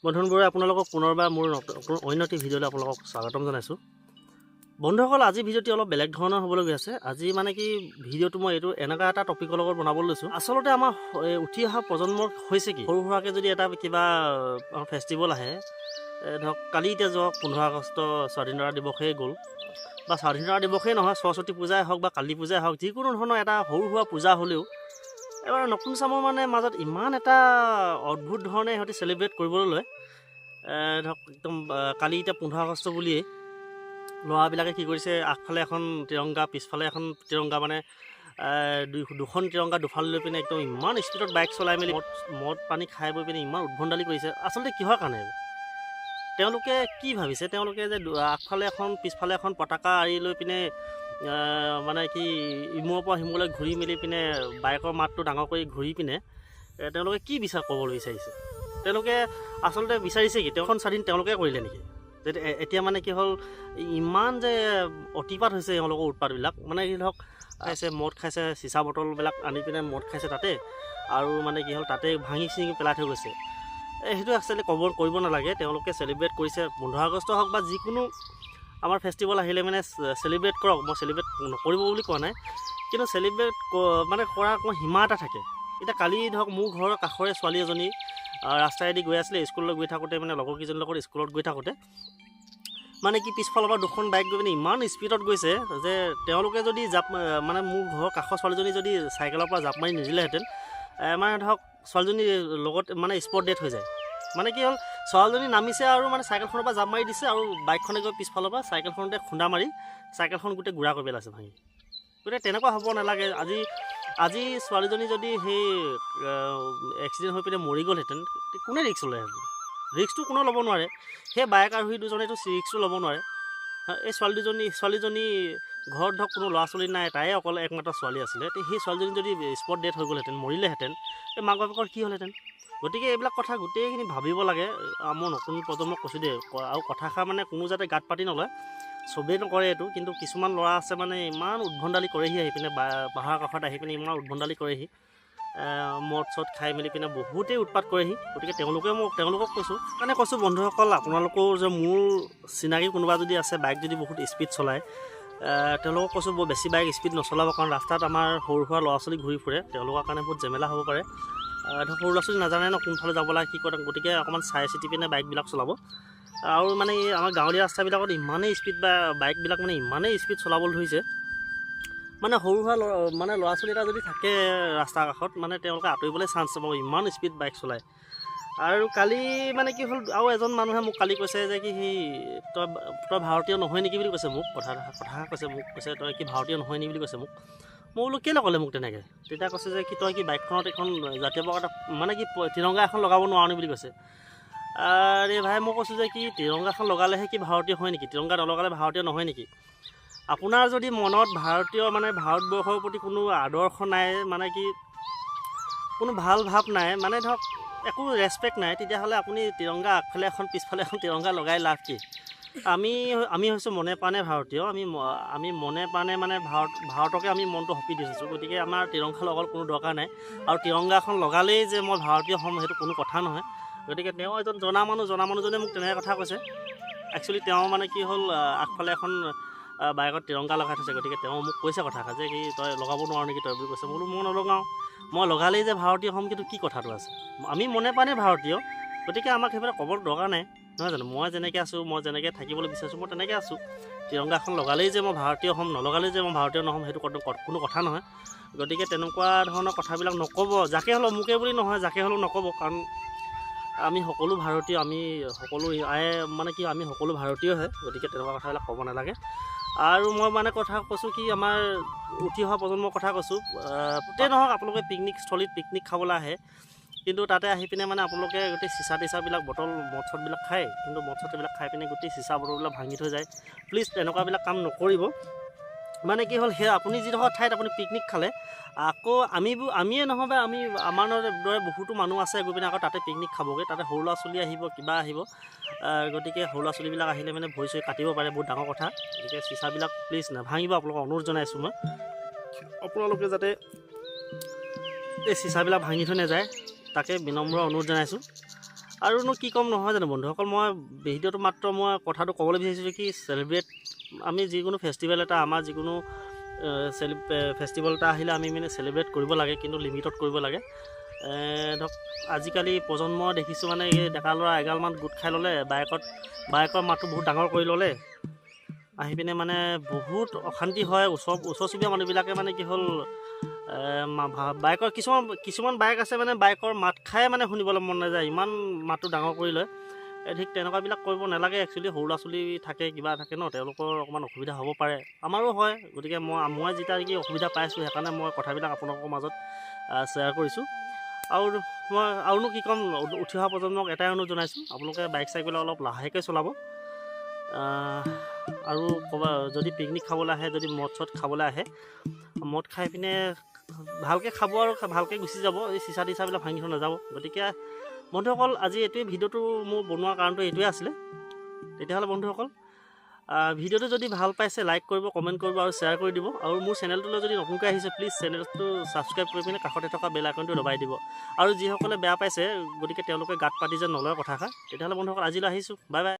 বন্ধুবোৰে আপোনালোকক পুনৰবাৰ মোৰ অন্য এটি ভিডিঅ'লৈ আপোনালোকক স্বাগতম জনাইছোঁ। বন্ধুসকল, আজি ভিডিঅ'টি অলপ বেলেগ ধৰণৰ হ'বলৈ গৈ আছে। আজি মানে কি ভিডিঅ'টো মই এইটো এনেকুৱা এটা টপিকৰ লগত বনাবলৈ লৈছোঁ। আচলতে আমাৰ উঠি অহা প্ৰজন্মৰ হৈছে কি, সৰু সুৰাকৈ যদি এটা কিবা ফেষ্টিভেল আহে, ধৰক কালি এতিয়া যাওক 15 আগষ্ট স্বাধীনতা দিৱসেই গ'ল, বা স্বাধীনতা দিৱসেই নহয়, সৰস্বতী পূজাই হওক বা কালী পূজাই হওক, যিকোনো ধৰণৰ এটা সৰু সুৰা পূজা হ'লেও এবাৰ নতুন চামৰ মানে মাজত ইমান এটা অদ্ভুত ধৰণে সিহঁতি চেলিব্ৰেট কৰিবলৈ লয়। ধৰক একদম কালি এতিয়া 15 আগষ্ট বুলিয়েই ল'ৰাবিলাকে কি কৰিছে, আগফালে এখন তিৰংগা, পিছফালে এখন তিৰংগা, মানে দুখন তিৰংগা দুফালে লৈ পিনে একদম ইমান স্পীডত বাইক চলাই মেলি মদ পানী খাই বৈ পিনে ইমান উদ্ভণ্ডালি কৰিছে। আচলতে কিহৰ কাৰণে তেওঁলোকে কি ভাবিছে? তেওঁলোকে যে আগফালে এখন পিছফালে এখন পতাকা আঁৰি লৈ পিনে মানে কি ইমূৰৰ পৰা সিমূৰলৈ ঘূৰি মেলি পিনে বাইকৰ মাতটো ডাঙৰ কৰি ঘূৰি পিনে তেওঁলোকে কি বিচাৰ ক'বলৈ বিচাৰিছে? তেওঁলোকে আচলতে বিচাৰিছে কি, তেওঁখন স্বাধীন তেওঁলোকে কৰিলে নেকি? এতিয়া মানে কি হ'ল, ইমান যে অতিপাত হৈছে এওঁলোকৰ উৎপাতবিলাক, মানে কি ধৰক খাইছে, মদ খাইছে, চিচা বটলবিলাক আনি পিনে মদ খাইছে তাতে, আৰু মানে কি হ'ল তাতে ভাঙি চিঙি পেলাই থৈ গৈছে। সেইটো একচুৱেলি কৰিব নালাগে। তেওঁলোকে চেলিব্ৰেট কৰিছে, 15 আগষ্ট হওক বা যিকোনো আমাৰ ফেষ্টিভেল আহিলে মানে চেলিব্ৰেট কৰক। মই চেলিব্ৰেট নকৰিব বুলি কোৱা নাই, কিন্তু চেলিব্ৰেট মানে কৰাৰ অকণমান সীমা এটা থাকে। এতিয়া কালি ধৰক মোৰ ঘৰৰ কাষৰে ছোৱালী এজনী ৰাস্তাইদি গৈ আছিলে, স্কুললৈ গৈ থাকোঁতে, মানে লগৰ কেইজনীৰ লগত স্কুলত গৈ থাকোঁতে মানে কি পিছফালৰ পৰা দুখন বাইক গৈ পিনে ইমান স্পীডত গৈছে যে তেওঁলোকে যদি মানে মোৰ ঘৰৰ কাষৰ ছোৱালীজনী যদি চাইকেলৰ পৰা জাপ মাৰি নিদিলেহেঁতেন, মানে ধৰক ছোৱালীজনীৰ লগত মানে স্পট ডেথ হৈ যায়। মানে কি হ'ল, ছোৱালীজনী নামিছে আৰু মানে চাইকেলখনৰ পৰা জাপ মাৰি দিছে, আৰু বাইকখনে গৈ পিছফালৰ পৰা চাইকেলখনতে খুন্দা মাৰি চাইকেলখন গোটেই গুড়া কৰি পেলাইছে, ভাঙি। গতিকে তেনেকুৱা হ'ব নালাগে। আজি ছোৱালীজনী যদি সেই এক্সিডেণ্ট হৈ পিনে মৰি গ'লহেঁতেন, কোনে ৰিক্স ল'লেহেঁতেন? ৰিক্সটো কোনেও ল'ব নোৱাৰে। সেই বাইক আৰোহী দুজনেতো ৰিক্সটো ল'ব নোৱাৰে। এই ছোৱালীজনী ঘৰত ধৰক কোনো ল'ৰা ছোৱালী নাই, তাই অকল একমাত্ৰ ছোৱালী আছিলে। সেই ছোৱালীজনী যদি স্পট ডেথ হৈ গ'লহেঁতেন, মৰিলেহেঁতেন, এই মাক বাপেকৰ কি হ'লহেঁতেন? গতিকে এইবিলাক কথা গোটেইখিনি ভাবিব লাগে। মই নতুন প্ৰজন্মক কৈছোঁ দেই, আৰু কথাষাৰ মানে কোনো যাতে গাত পাতি নলয়। চবেই নকৰে এইটো, কিন্তু কিছুমান ল'ৰা আছে মানে ইমান উদ্ভণ্ডালি কৰেহি, আহি পিনে পাহাৰৰ কাষত আহি পিনে ইমান উদ্ভণ্ডালি কৰেহি, মদ চদ খাই মেলি পিনে বহুতেই উৎপাত কৰেহি। গতিকে তেওঁলোকক কৈছোঁ বন্ধুসকল, আপোনালোকেও যে মোৰ চিনাকি কোনোবা যদি আছে, বাইক যদি বহুত স্পীড চলায়, তেওঁলোকক কৈছোঁ বৰ বেছি বাইক স্পীড নচলাব, কাৰণ ৰাস্তাত আমাৰ সৰু সুৰা ল'ৰা ছোৱালী ঘূৰি ফুৰে, তেওঁলোকৰ কাৰণে বহুত জেমেলা হ'ব পাৰে। ধৰক সৰু ল'ৰা ছোৱালী নাজানে ন কোনফালে যাব লাগে, কি কৰে, গতিকে অকণমান চাই চিতি পিনে বাইকবিলাক চলাব। আৰু মানে আমাৰ গাঁৱলীয়া ৰাস্তাবিলাকত ইমানেই স্পীড বা বাইকবিলাক মানে ইমানেই স্পীড চলাবলৈ ধৰিছে, মানে সৰু সুৰা মানে ল'ৰা ছোৱালী এটা যদি থাকে ৰাস্তাৰ কাষত, মানে তেওঁলোকে আঁতৰিবলৈ চান্স পাব, ইমান স্পীড বাইক চলায়। আৰু কালি মানে কি হ'ল, আৰু এজন মানুহে মোক কালি কৈছে যে কি তই ভাৰতীয় নহয় নেকি বুলি কৈছে মোক, কথা কৈছে মোক, কৈছে তই কি ভাৰতীয় নহয় নেকি বুলি কৈছে মোক। মই বোলো কেলৈ ক'লে মোক তেনেকৈ? তেতিয়া কৈছে যে কি তই কি বাইকখনত এখন জাতীয় পতাকা মানে কি তিৰংগা এখন লগাব নোৱাৰ নি বুলি কৈছে। আৰে ভাই, মই কৈছোঁ যে কি তিৰংগাখন লগালেহে কি ভাৰতীয় হয় নেকি? তিৰংগা নলগালে ভাৰতীয় নহয় নেকি? আপোনাৰ যদি মনত ভাৰতীয় মানে ভাৰতবৰ্ষৰ প্ৰতি কোনো আদৰ্শ নাই, মানে কি কোনো ভাল ভাৱ নাই, মানে ধৰক একো ৰেচপেক্ট নাই, তেতিয়াহ'লে আপুনি তিৰংগা আগফালে এখন পিছফালে এখন তিৰংগা লগাই লাভ কি? আমি হৈছোঁ মনে প্ৰাণে ভাৰতীয়। আমি মনে প্ৰাণে মানে ভাৰতকে আমি মনটো সঁপি দিছোঁ। গতিকে আমাৰ তিৰংগা লগাবলৈ কোনো দৰকাৰ নাই, আৰু তিৰংগা এখন লগালেই যে মই ভাৰতীয় হ'ম, সেইটো কোনো কথা নহয়। গতিকে তেওঁ এজন জনা মানুহজনে মোক তেনেকৈ কথা কৈছে। একচুৱেলি তেওঁ মানে কি হ'ল, আগফালে এখন বাইকত তিৰংগা লগাই থৈছে। গতিকে তেওঁ মোক কৈছে কথাষাৰ যে কি তই লগাব নোৱাৰ নেকি তই বুলি কৈছে। বোলো মই নলগাওঁ, মই লগালেই যে ভাৰতীয় হ'ম, কিন্তু কি কথাটো আছে? আমি মনে প্ৰাণে ভাৰতীয়, গতিকে আমাক সেইবিলাক ক'বৰ দৰকাৰ নাই, নহয় জানো? মই যেনেকৈ আছোঁ, মই যেনেকৈ থাকিবলৈ বিচাৰিছোঁ, মই তেনেকৈ আছোঁ। তিৰংগাখন লগালেই যে মই ভাৰতীয় হ'ম, নলগালেই যে মই ভাৰতীয় নহ'ম, সেইটো কোনো কথা নহয়। গতিকে তেনেকুৱা ধৰণৰ কথাবিলাক নক'ব, যাকে হ'লেও, মোকে বুলি নহয়, যাকে হ'লেও নক'ব, কাৰণ আমি সকলো ভাৰতীয়, আমি সকলো আমি সকলো ভাৰতীয়হে। গতিকে তেনেকুৱা কথাবিলাক ক'ব নালাগে। আৰু মই মানে কথা কৈছোঁ কি, আমাৰ উঠি অহা প্ৰজন্মৰ কথা কৈছোঁ, গোটেই নহওক আপোনালোকে পিকনিকস্থলীত পিকনিক খাবলৈ আহে, কিন্তু তাতে আহি পিনে মানে আপোনালোকে গোটেই চিচা টিচাবিলাক বটল মদ চদবিলাক খায়, কিন্তু মদ চদবিলাক খাই পিনে গোটেই চিচা বটলবিলাক ভাঙি থৈ যায়। প্লিজ তেনেকুৱাবিলাক কাম নকৰিব। মানে কি হ'ল, সেই আপুনি যিডোখৰ ঠাইত আপুনি পিকনিক খালে, আকৌ আমিয়ে নহ'বা আমাৰ দৰে বহুতো মানুহ আছে গৈ পিনে আকৌ তাতে পিকনিক খাবগৈ, তাতে সৰু ল'ৰা ছোৱালী আহিব, কিবা আহিব। গতিকে সৰু ল'ৰা ছোৱালীবিলাক আহিলে মানে ভৰি চৰি কাটিব পাৰে, বহুত ডাঙৰ কথা। গতিকে চিচাবিলাক প্লিজ নাভাঙিব, আপোনালোকক অনুৰোধ জনাইছোঁ মই। আপোনালোকে যাতে এই চিচাবিলাক ভাঙি থৈ নাযায়, তাকে বিনম্ৰ অনুৰোধ জনাইছোঁ। আৰুনো কি ক'ম নহয় জানো বন্ধুসকল, মই ভিডিঅ'টো মাত্ৰ মই কথাটো ক'বলৈ বিচাৰিছোঁ কি চেলিব্ৰেট আমি যিকোনো ফেষ্টিভেল এটা আমাৰ যিকোনো ফেষ্টিভেল এটা আহিলে আমি মানে চেলিব্ৰেট কৰিব লাগে, কিন্তু লিমিটত কৰিব লাগে। ধৰক আজিকালি প্ৰজন্ম দেখিছোঁ মানে এই ডেকা ল'ৰা এগালমান গোট খাই ল'লে, বাইকৰ মাতটো বহুত ডাঙৰ কৰি ল'লে, আহি পিনে মানে বহুত অশান্তি হয়। ওচৰ চুবুৰীয়া মানুহবিলাকে মানে কি হ'ল বাইকৰ কিছুমান বাইক আছে মানে বাইকৰ মাত খাই মানে শুনিবলৈ মন নাযায়, ইমান মাতটো ডাঙৰ কৰি লয়। ঠিক তেনেকুৱাবিলাক কৰিব নালাগে। একচুৱেলি সৰু ল'ৰা ছোৱালী থাকে, কিবা থাকে ন, তেওঁলোকৰ অকণমান অসুবিধা হ'ব পাৰে, আমাৰো হয়। গতিকে মই যেতিয়া নেকি অসুবিধা পাইছোঁ সেইকাৰণে মই কথাবিলাক আপোনালোকৰ মাজত শ্বেয়াৰ কৰিছোঁ। আৰুনো কি ক'ম, উঠি অহা প্ৰজন্মক এটাই অনুৰোধ জনাইছোঁ, আপোনালোকে বাইক চাইকবিলাক অলপ লাহেকৈ চলাব। আৰু যদি পিকনিক খাবলৈ আহে, যদি মদ চদ খাবলৈ আহে, মদ খাই পিনে ভালকৈ খাব আৰু ভালকৈ গুচি যাব, এই চিচা টিচাবিলাক ভাঙি থৈ নাযাব। গতিকে বন্ধুসকল আজি এইটোৱে ভিডিঅ'টো মোৰ বনোৱাৰ কাৰণটো এইটোৱে আছিলে। তেতিয়াহ'লে বন্ধুসকল ভিডিঅ'টো যদি ভাল পাইছে লাইক কৰিব, কমেণ্ট কৰিব আৰু শ্বেয়াৰ কৰি দিব। আৰু মোৰ চেনেলটোলৈ যদি নতুনকৈ আহিছে প্লিজ চেনেলটো ছাবস্ক্ৰাইব কৰি পিনে কাষতে থকা বেল আইকনটো দবাই দিব। আৰু যিসকলে বেয়া পাইছে গতিকে তেওঁলোকে গাত পাতি যেন নলয় কথাষাৰ। তেতিয়াহ'লে বন্ধুসকল আজিলৈ আহিছোঁ, বাই বাই।